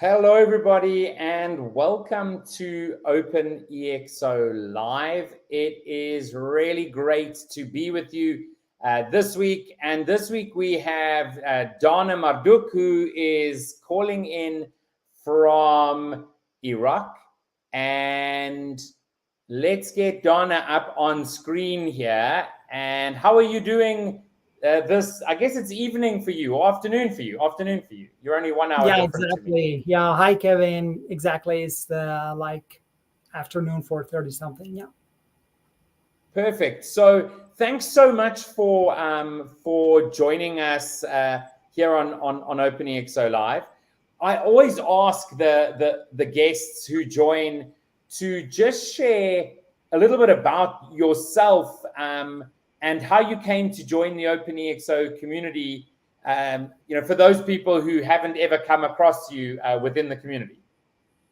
Hello, everybody, and welcome to OpenExO Live. It is really great to be with you this week. And this week we have Dana Marduk, who is calling in from Iraq. And let's get Dana up on screen here. And how are you doing? I guess it's evening for you, afternoon for you. You're only 1 hour Yeah, different to me. exactly. Yeah, hi Kevin. Exactly. It's like afternoon 4:30 something. Yeah. Perfect. So thanks so much for joining us here on OpenExO Live. I always ask the guests who join to just share a little bit about yourself and how you came to join the OpenExO community. For those people who haven't ever come across you within the community.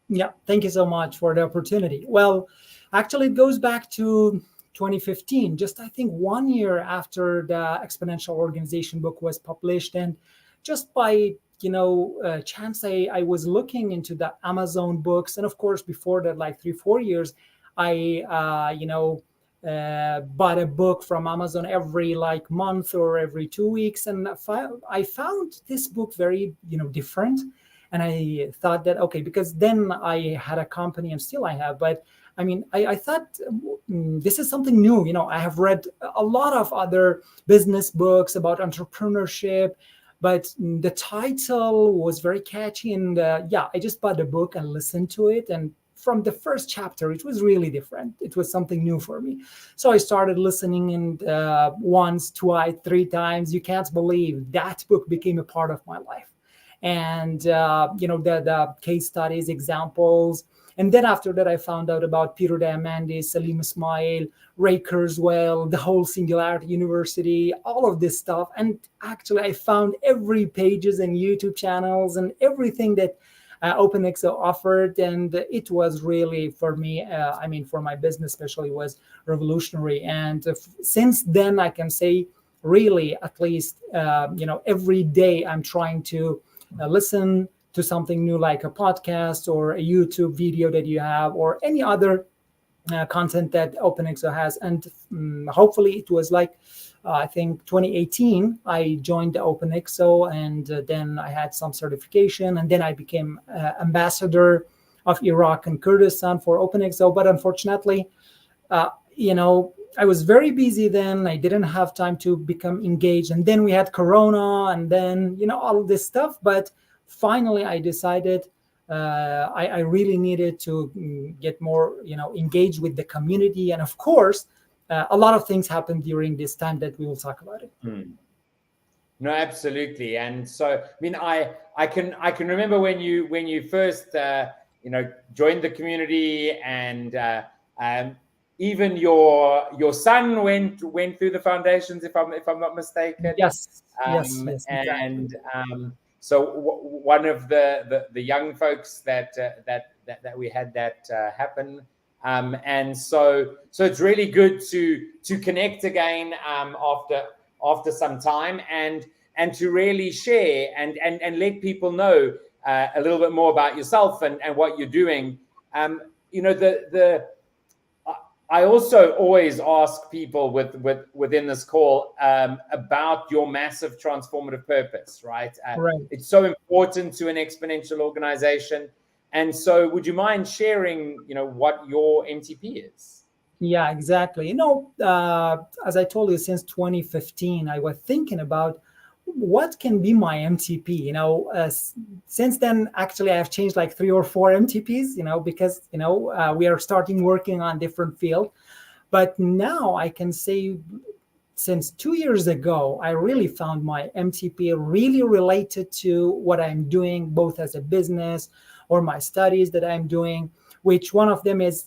Yeah. Thank you so much for the opportunity. Well, actually, it goes back to 2015, just I think 1 year after the Exponential Organization book was published, and just by chance, I was looking into the Amazon books, and of course before that, like 3-4 years, I bought a book from Amazon every like month or every 2 weeks, and I found this book very different, and I thought that okay, because then I had a company and still I have, but I mean, I thought this is something new. I have read a lot of other business books about entrepreneurship, but the title was very catchy. And I just bought the book and listened to it. And from the first chapter, it was really different. It was something new for me. So I started listening, and once, twice, 3 times. You can't believe that book became a part of my life. And, the case studies, examples. And then after that, I found out about Peter Diamandis, Salim Ismail, Ray Kurzweil, the whole Singularity University, all of this stuff. And actually, I found every pages and YouTube channels and everything that OpenExO offered. And it was really, for me, for my business especially, was revolutionary. And since then, I can say, really, at least, every day I'm trying to listen to something new, like a podcast or a YouTube video that you have, or any other content that OpenExO has. And hopefully it was like, I think 2018, I joined the OpenExO, and then I had some certification, and then I became ambassador of Iraq and Kurdistan for OpenExO. But unfortunately, I was very busy then. I didn't have time to become engaged. And then we had Corona, and then, all of this stuff. But finally, I decided I really needed to get more, engaged with the community. And of course, a lot of things happened during this time that we will talk about it. No, absolutely. And so, I can remember when you first, joined the community, and even your son went through the foundations, if I'm not mistaken. Yes. Yes. And so one of the young folks that we had that happen, and so it's really good to connect again after some time, and to really share and let people know a little bit more about yourself and what you're doing. I also always ask people within this call about your massive transformative purpose, right? Right. It's so important to an exponential organization. And so would you mind sharing, what your MTP is? Yeah, exactly. As I told you, since 2015, I was thinking about what can be my MTP. Since then, actually, I have changed like 3 or 4 MTPs, because, we are starting working on different field. But now I can say, since 2 years ago, I really found my MTP really related to what I'm doing, both as a business or my studies that I'm doing, which one of them is,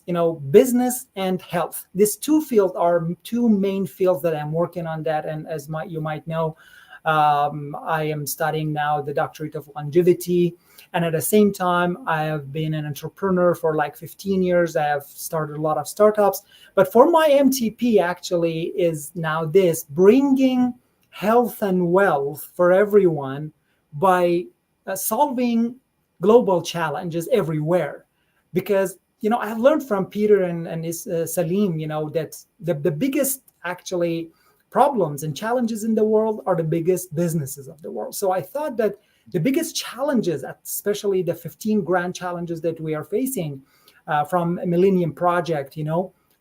business and health. These 2 fields are 2 main fields that I'm working on that. And as you might know, I am studying now the doctorate of longevity. And at the same time, I have been an entrepreneur for like 15 years. I have started a lot of startups. But for my MTP actually is now this, bringing health and wealth for everyone by solving global challenges everywhere. Because, I've learned from Peter and his Salim, that the biggest actually problems and challenges in the world are the biggest businesses of the world. So I thought that the biggest challenges, especially the 15 grand challenges that we are facing from Millennium Project,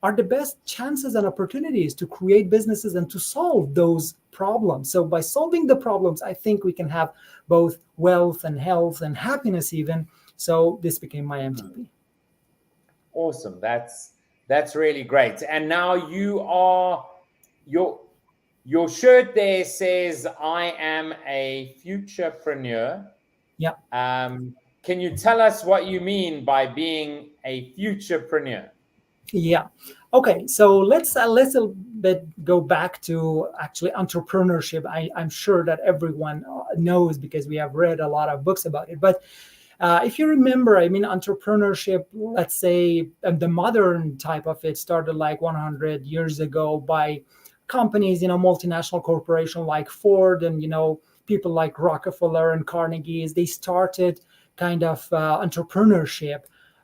are the best chances and opportunities to create businesses and to solve those problems. So by solving the problems, I think we can have both wealth and health and happiness even. So this became my MTP. Awesome. That's really great. And now your shirt there says, "I am a futurepreneur." Yeah. Can you tell us what you mean by being a futurepreneur? Yeah. Okay. So let's a little bit go back to actually entrepreneurship. I'm sure that everyone knows because we have read a lot of books about it. But if you remember, entrepreneurship, let's say the modern type of it started like 100 years ago by companies, multinational corporations like Ford and, people like Rockefeller and Carnegie's. They started kind of entrepreneurship.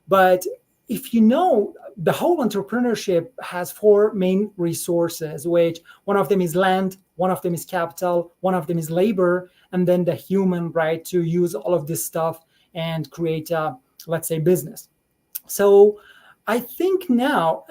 But if the whole entrepreneurship has four main resources, which one of them is land, one of them is capital, one of them is labor, and then the human right to use all of this stuff and create a, let's say, business. So I think now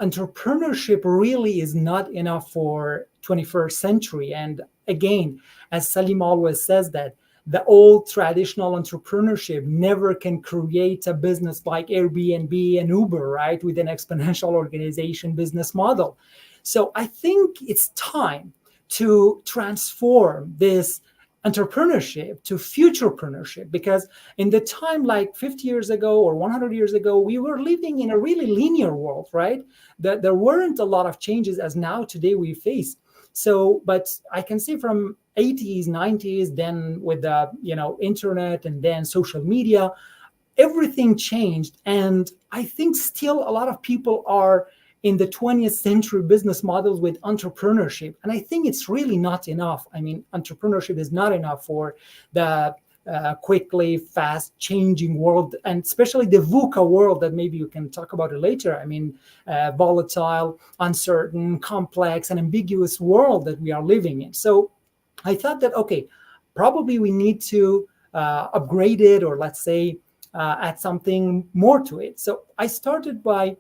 entrepreneurship really is not enough for 21st century. And again, as Salim always says, that the old traditional entrepreneurship never can create a business like Airbnb and Uber, right, with an exponential organization business model. So I think it's time to transform this entrepreneurship to futurepreneurship, because in the time like 50 years ago or 100 years ago, we were living in a really linear world, right? That there weren't a lot of changes as now today we face. So, but I can say from 80s, 90s, then with the internet and then social media, everything changed. And I think still a lot of people are in the 20th century business models with entrepreneurship. And I think it's really not enough. Entrepreneurship is not enough for the quickly fast changing world, and especially the VUCA world that maybe you can talk about it later. Volatile, uncertain, complex, and ambiguous world that we are living in. So I thought that, okay, probably we need to upgrade it, or let's say add something more to it. So I started by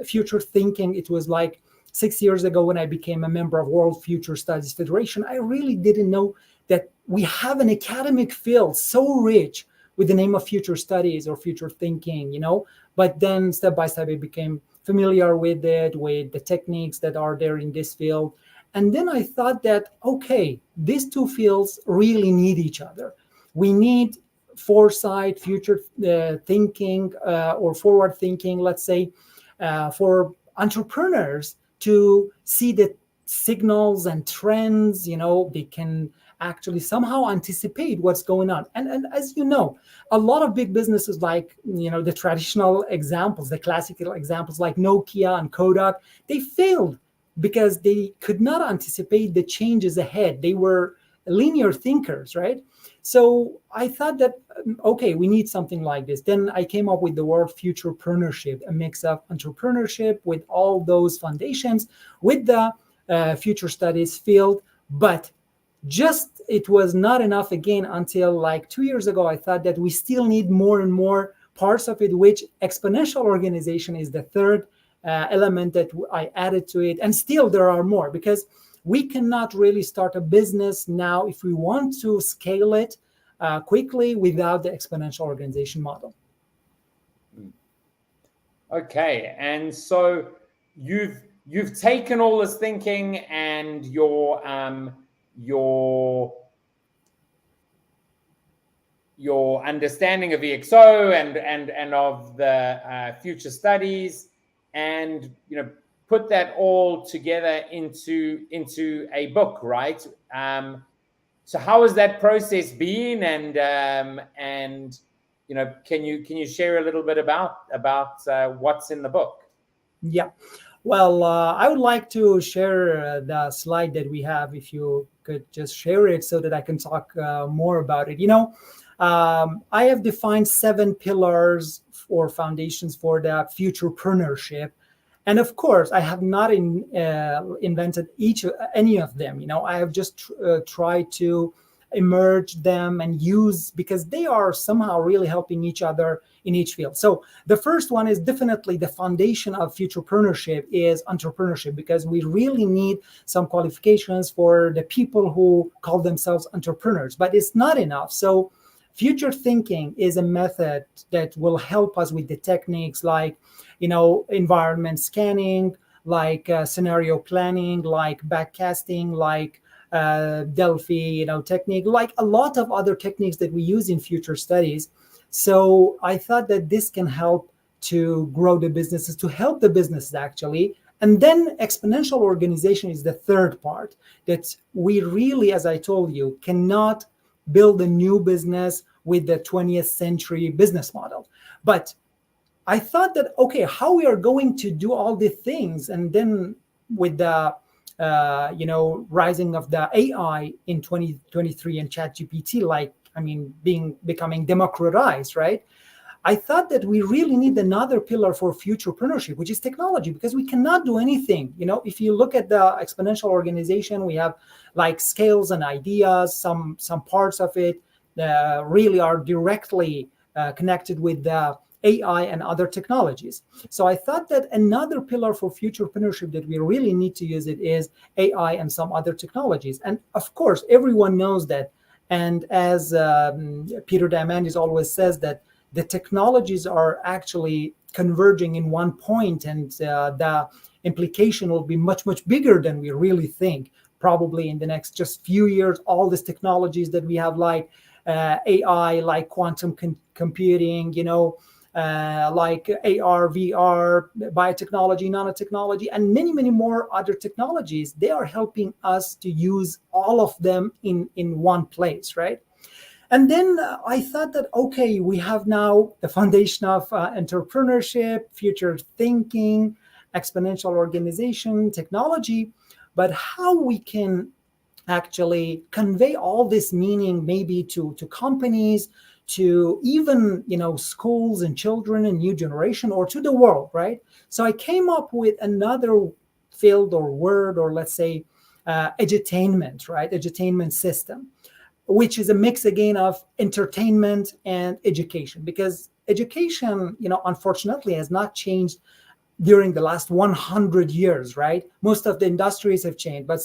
future thinking. It was like 6 years ago when I became a member of World Future Studies Federation. I really didn't know that we have an academic field so rich with the name of future studies or future thinking, but then step by step I became familiar with it, with the techniques that are there in this field. And then I thought that, okay, these two fields really need each other. We need foresight, future thinking, or forward thinking, let's say, for entrepreneurs to see the signals and trends. They can actually somehow anticipate what's going on. And as you know, a lot of big businesses, like the traditional examples, the classical examples like Nokia and Kodak, they failed because they could not anticipate the changes ahead. They were linear thinkers, right? So I thought that, okay, we need something like this. Then I came up with the word futurepreneurship, a mix of entrepreneurship with all those foundations, with the future studies field. But just it was not enough again until like 2 years ago. I thought that we still need more and more parts of it, which exponential organization is the third element that I added to it. And still there are more, because we cannot really start a business now if we want to scale it quickly without the exponential organization model. Okay, and so you've taken all this thinking and your understanding of EXO and of the future studies, and put that all together into a book, right? So how has that process been? And can you share a little bit about what's in the book? Yeah. Well, I would like to share the slide that we have, if you could just share it so that I can talk more about it. I have defined 7 pillars or foundations for the futurepreneurship. And of course, I have not invented any of them. I have just tried to emerge them and use, because they are somehow really helping each other in each field. So the first one is definitely the foundation of futurepreneurship is entrepreneurship, because we really need some qualifications for the people who call themselves entrepreneurs, but it's not enough. So future thinking is a method that will help us with the techniques like, environment scanning, like scenario planning, like backcasting, like Delphi, technique, like a lot of other techniques that we use in future studies. So I thought that this can help to grow the businesses, to help the businesses actually. And then exponential organization is the third part, that we really, as I told you, cannot build a new business with the 20th century business model. But I thought that, okay, how we are going to do all these things, and then with the rising of the AI in 2023 and ChatGPT, becoming democratized, right? I thought that we really need another pillar for futurepreneurship, which is technology, because we cannot do anything. If you look at the exponential organization, we have like scales and ideas. Some parts of it really are directly connected with the AI and other technologies. So I thought that another pillar for futurepreneurship that we really need to use it is AI and some other technologies. And of course, everyone knows that. And as Peter Diamandis always says, that the technologies are actually converging in one point, and the implication will be much, much bigger than we really think. Probably in the next just few years, all these technologies that we have, like AI, like quantum computing, like AR, VR, biotechnology, nanotechnology, and many, many more other technologies, they are helping us to use all of them in one place, right? And then I thought that, okay, we have now the foundation of entrepreneurship, future thinking, exponential organization, technology, but how we can actually convey all this meaning maybe to companies, to even schools and children and new generation, or to the world, right? So I came up with another field or word, or let's say edutainment, right? Edutainment system, which is a mix again of entertainment and education, because education, unfortunately has not changed during the last 100 years, right? Most of the industries have changed, but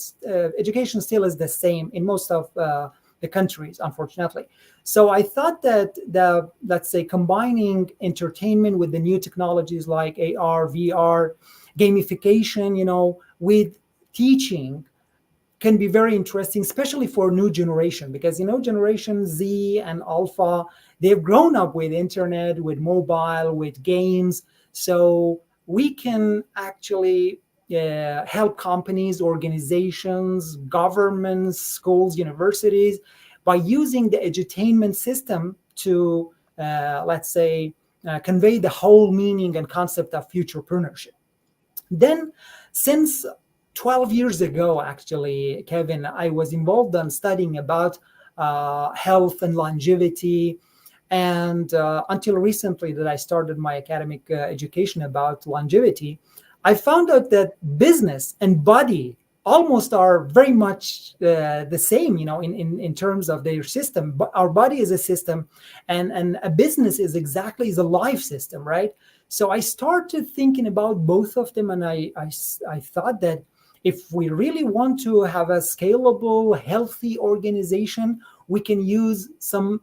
education still is the same in most of the countries, unfortunately. So I thought that let's say, combining entertainment with the new technologies like AR, VR, gamification, with teaching can be very interesting, especially for new generation, because generation Z and Alpha, they've grown up with internet, with mobile, with games. So we can actually help companies, organizations, governments, schools, universities, by using the edutainment system to, let's say, convey the whole meaning and concept of futurepreneurship. Then, since 12 years ago, actually, Kevin, I was involved in studying about health and longevity. And until recently that I started my academic education about longevity, I found out that business and body almost are very much the same, in terms of their system. But our body is a system, and a business is a life system, right? So I started thinking about both of them, and I thought that if we really want to have a scalable, healthy organization, we can use some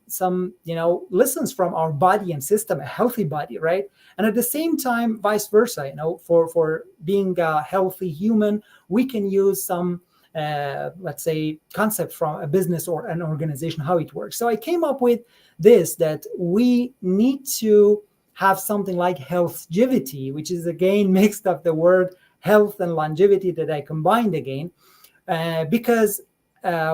lessons from our body and system, a healthy body, right? And at the same time, vice versa, for being a healthy human, we can use some, let's say, concept from a business or an organization, how it works. So I came up with this, that we need to have something like healthgevity, which is again mixed up the word health and longevity that I combined again, because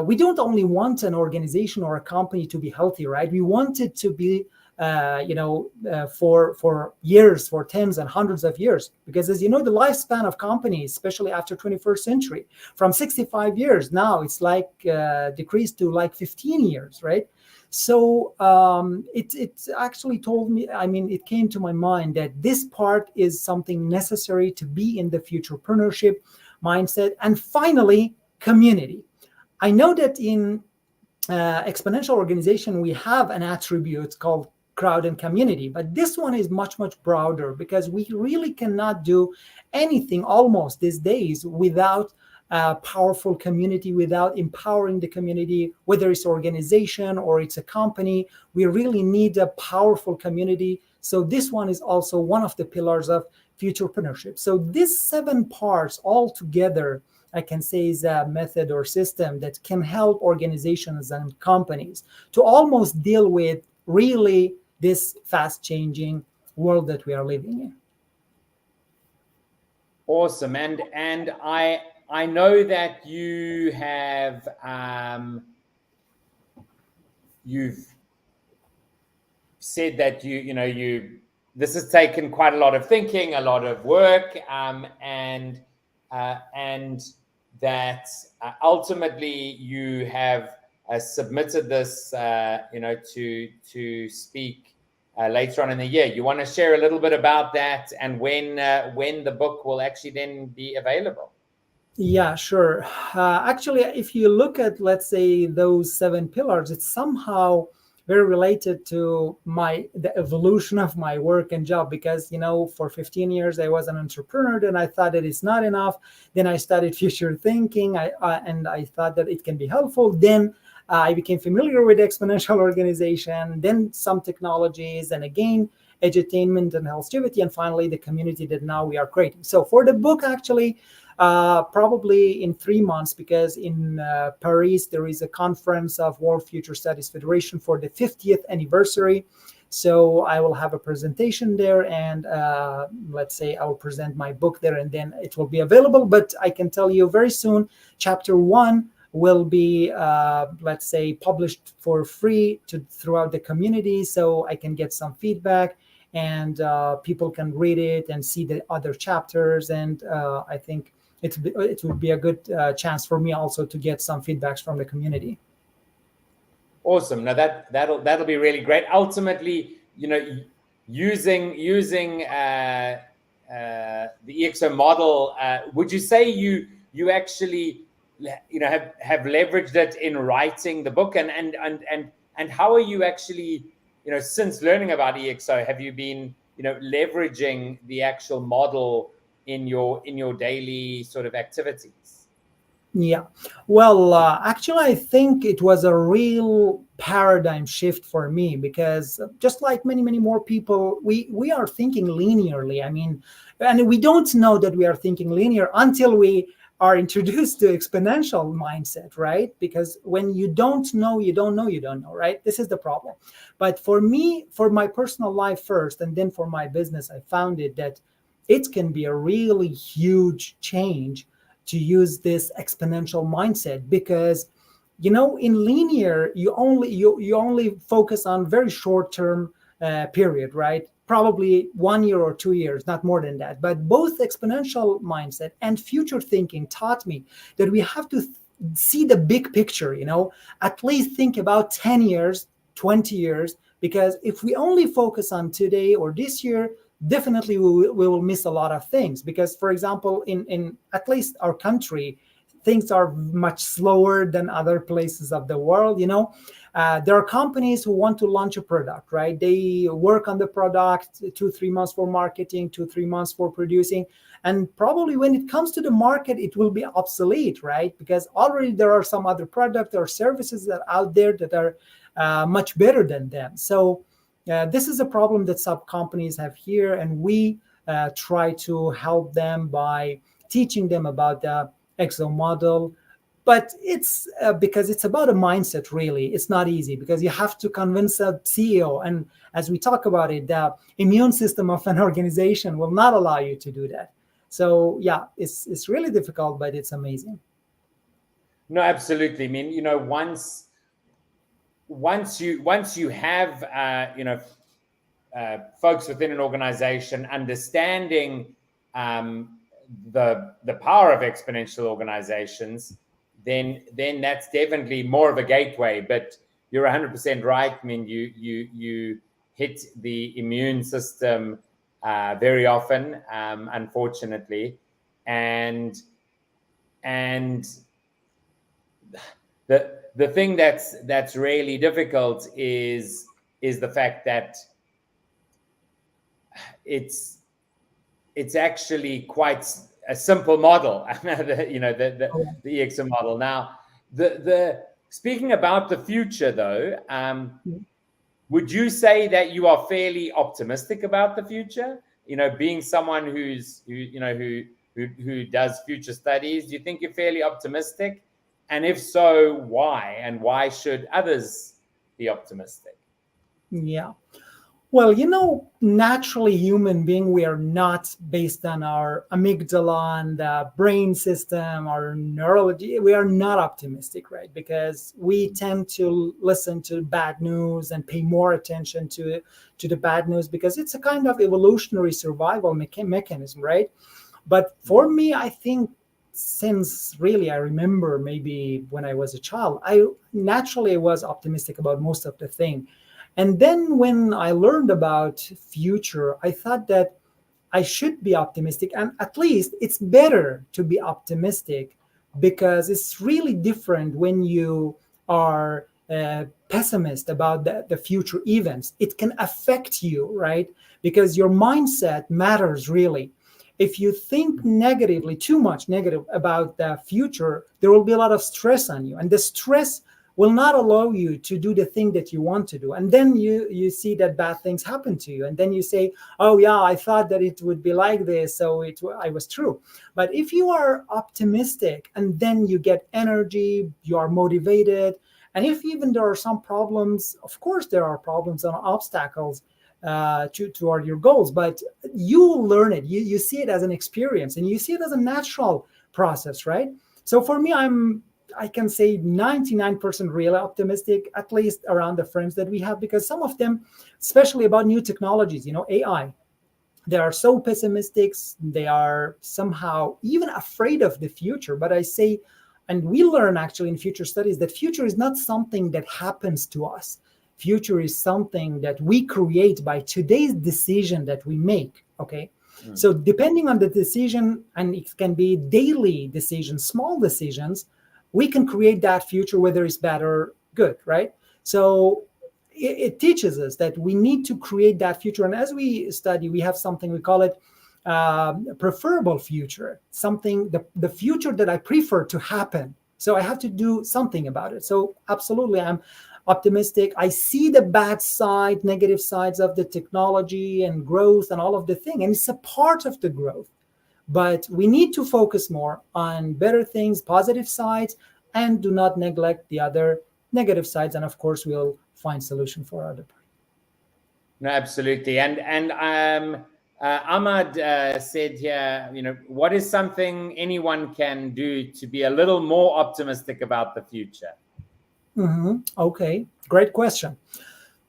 we don't only want an organization or a company to be healthy, right? We want it to be for years, for tens and hundreds of years. Because as you know, the lifespan of companies, especially after 21st century, from 65 years, now it's like decreased to like 15 years, right? So it actually told me, it came to my mind that this part is something necessary to be in the futurepreneurship mindset. And finally, community. I know that in exponential organization, we have an attribute called crowd and community, but this one is much, much broader, because we really cannot do anything almost these days without a powerful community, without empowering the community, whether it's organization or it's a company. We really need a powerful community. So this one is also one of the pillars of futurepreneurship. So these 7 parts all together, I can say, is a method or system that can help organizations and companies to almost deal with really this fast changing world that we are living in. Awesome. And I know that you have you've said that this has taken quite a lot of thinking, a lot of work, and that ultimately you have submitted this, to speak later on in the year. You want to share a little bit about that and when the book will actually then be available? Yeah, sure. Actually, if you look at, let's say, those 7 pillars, it's somehow very related to the evolution of my work and job, because for 15 years I was an entrepreneur, and I thought that it's not enough. Then I studied future thinking, and I thought that it can be helpful. Then I became familiar with exponential organization, then some technologies, and again edutainment and healthgevity, and finally the community that now we are creating. So for the book, actually, probably in 3 months, because in Paris there is a conference of World Future Studies Federation for the 50th anniversary. So I will have a presentation there, and let's say I will present my book there, and then it will be available. But I can tell you very soon, chapter 1 will be, let's say, published for free throughout the community, so I can get some feedback, and people can read it and see the other chapters. And I think it would be a good chance for me also to get some feedbacks from the community. Awesome. Now that'll be really great. Ultimately, using the EXO model, would you say you actually have leveraged it in writing the book, and how are you actually, since learning about EXO, have you been leveraging the actual model in your daily sort of activities? Yeah, well, actually, I think it was a real paradigm shift for me, because just like many, many more people, we are thinking linearly. And we don't know that we are thinking linear until we are introduced to exponential mindset, right? Because when you don't know, you don't know, right? This is the problem. But for me, for my personal life first, and then for my business, I found that it can be a really huge change to use this exponential mindset, because in linear you only focus on very short term period, right? Probably 1 year or 2 years, not more than that. But both exponential mindset and future thinking taught me that we have to see the big picture, at least think about 10 years, 20 years, because if we only focus on today or this year, definitely we will miss a lot of things. Because, for example, in at least our country, things are much slower than other places of the world. There are companies who want to launch a product, right? They work on the product 2-3 months for marketing, 2-3 months for producing, and probably when it comes to the market, it will be obsolete, right? Because already there are some other products or services that are out there that are much better than them. So this is a problem that some companies have here, and we try to help them by teaching them about the EXO model. But it's because it's about a mindset, really. It's not easy, because you have to convince a CEO. And as we talk about it, the immune system of an organization will not allow you to do that. So yeah, it's really difficult, but it's amazing. No, absolutely. once you have folks within an organization understanding the power of exponential organizations, then that's definitely more of a gateway. But you're 100% right. I mean, you hit the immune system very often, unfortunately, and the thing that's really difficult is the fact that it's actually quite a simple model, the EXO model. Now, the speaking about the future, though, would you say that you are fairly optimistic about the future? Being someone who does future studies, do you think you're fairly optimistic? And if so, why? And why should others be optimistic? Yeah. Well, naturally human being, we are not based on our amygdala and the brain system, our neurology. We are not optimistic, right? Because we tend to listen to bad news and pay more attention to the bad news because it's a kind of evolutionary survival mechanism, right? But for me, I think since really I remember maybe when I was a child, I naturally was optimistic about most of the thing. And then when I learned about future, I thought that I should be optimistic. And at least it's better to be optimistic because it's really different when you are pessimist about the future events. It can affect you, right? Because your mindset matters really. If you think negatively, too much negative about the future, there will be a lot of stress on you. And the stress will not allow you to do the thing that you want to do. And then you see that bad things happen to you. And then you say, oh yeah, I thought that it would be like this, so I was true. But if you are optimistic and then you get energy, you are motivated, and if even there are some problems, of course there are problems and obstacles toward your goals, but you learn it, you see it as an experience and you see it as a natural process, right? So for me, I can say 99% really optimistic, at least around the friends that we have, because some of them, especially about new technologies, AI, they are so pessimistic. They are somehow even afraid of the future. But I say, and we learn actually in future studies that future is not something that happens to us. Future is something that we create by today's decision that we make, okay? So depending on the decision, and it can be daily decisions, small decisions, we can create that future, whether it's bad or good, right? So it teaches us that we need to create that future. And as we study, we have something, we call it preferable future, something, the future that I prefer to happen. So I have to do something about it. So absolutely, I'm optimistic. I see the bad side, negative sides of the technology and growth and all of the thing. And it's a part of the growth. But we need to focus more on better things, positive sides, and do not neglect the other negative sides. And of course, we'll find solution for other part. No, absolutely. And Ahmad said here, what is something anyone can do to be a little more optimistic about the future? Okay, great question.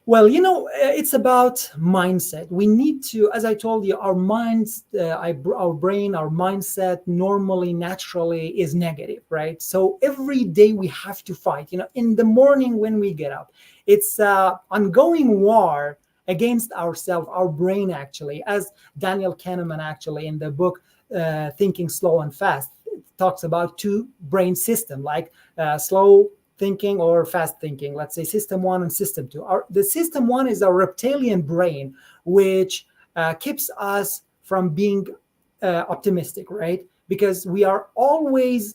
Well, it's about mindset. We need to, as I told you, our minds, our brain, our mindset normally, naturally is negative, right? So every day we have to fight, in the morning when we get up. It's an ongoing war against ourselves, our brain actually, as Daniel Kahneman actually in the book, Thinking Slow and Fast, talks about two brain systems, like slow thinking or fast thinking, let's say system 1 and system 2. The system 1 is our reptilian brain, which keeps us from being optimistic, right? Because we are always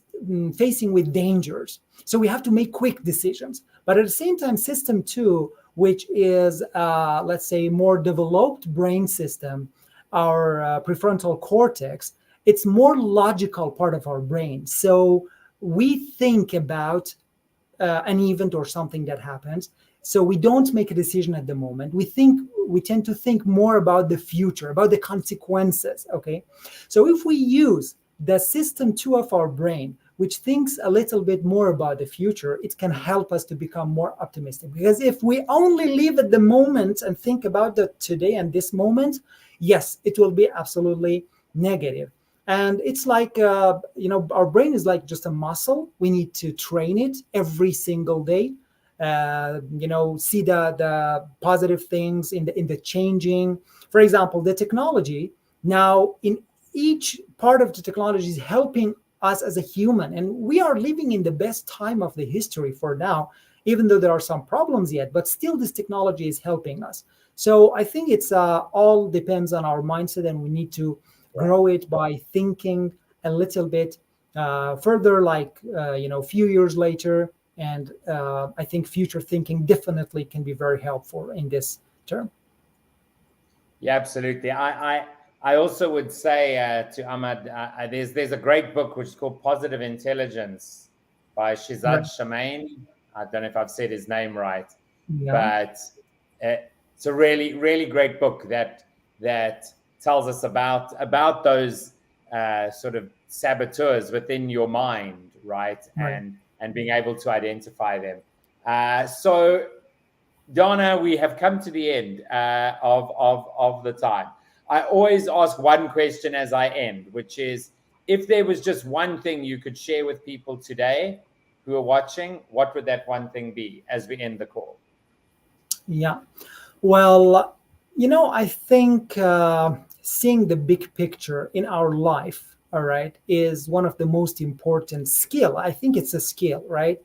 facing with dangers. So we have to make quick decisions. But at the same time, system 2, which is, let's say, more developed brain system, our prefrontal cortex, it's more logical part of our brain. So we think about an event or something that happens. So we don't make a decision at the moment. We tend to think more about the future, about the consequences, okay? So if we use the system 2 of our brain, which thinks a little bit more about the future, it can help us to become more optimistic. Because if we only live at the moment and think about the today and this moment, yes, it will be absolutely negative. And it's like, our brain is like just a muscle. We need to train it every single day. See the positive things in the changing. For example, the technology now, in each part of the technology is helping us as a human, and we are living in the best time of the history for now, even though there are some problems yet, but still this technology is helping us. So I think it's all depends on our mindset, and we need to grow it by thinking a little bit further, like few years later. And I think future thinking definitely can be very helpful in this term. Yeah, absolutely. I also would say to Ahmad, there's a great book which is called Positive Intelligence by Shizad Shamain. I don't know if I've said his name right, but it's a really, really great book that tells us about those sort of saboteurs within your mind, right? And being able to identify them. So, Dana, we have come to the end of the time. I always ask one question as I end, which is, if there was just one thing you could share with people today who are watching, what would that one thing be as we end the call? Yeah. Well, I think seeing the big picture in our life, all right, is one of the most important skill. I think it's a skill, right?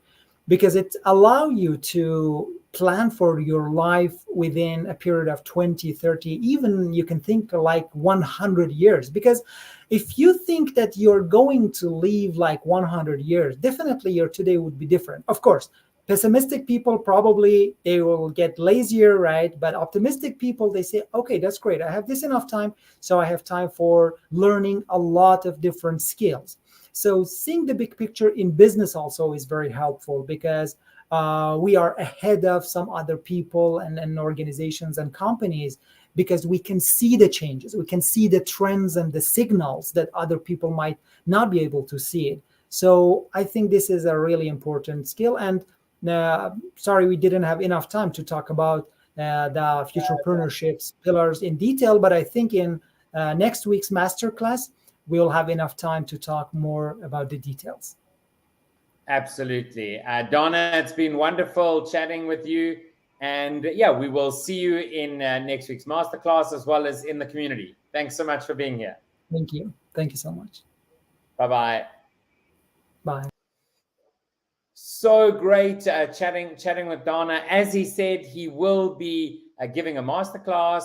Because it allows you to plan for your life within a period of 20, 30, even you can think like 100 years. Because if you think that you're going to live like 100 years, definitely your today would be different. Of course, pessimistic people, probably they will get lazier, right? But optimistic people, they say, okay, that's great. I have this enough time. So I have time for learning a lot of different skills. So seeing the big picture in business also is very helpful, because we are ahead of some other people and organizations and companies, because we can see the changes. We can see the trends and the signals that other people might not be able to see it. So I think this is a really important skill. And sorry, we didn't have enough time to talk about the Futurepreneurship's pillars in detail, but I think in next week's masterclass, we'll have enough time to talk more about the details. Absolutely. Dana, it's been wonderful chatting with you. And yeah, we will see you in next week's masterclass, as well as in the community. Thanks so much for being here. Thank you. Thank you so much. Bye-bye. Bye. So great chatting with Dana. As he said, he will be giving a masterclass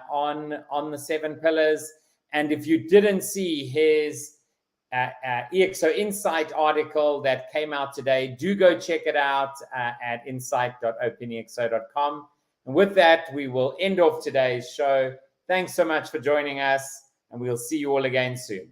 on the 7 pillars. And if you didn't see his EXO Insight article that came out today, do go check it out at insight.openexo.com. And with that, we will end off today's show. Thanks so much for joining us, and we'll see you all again soon.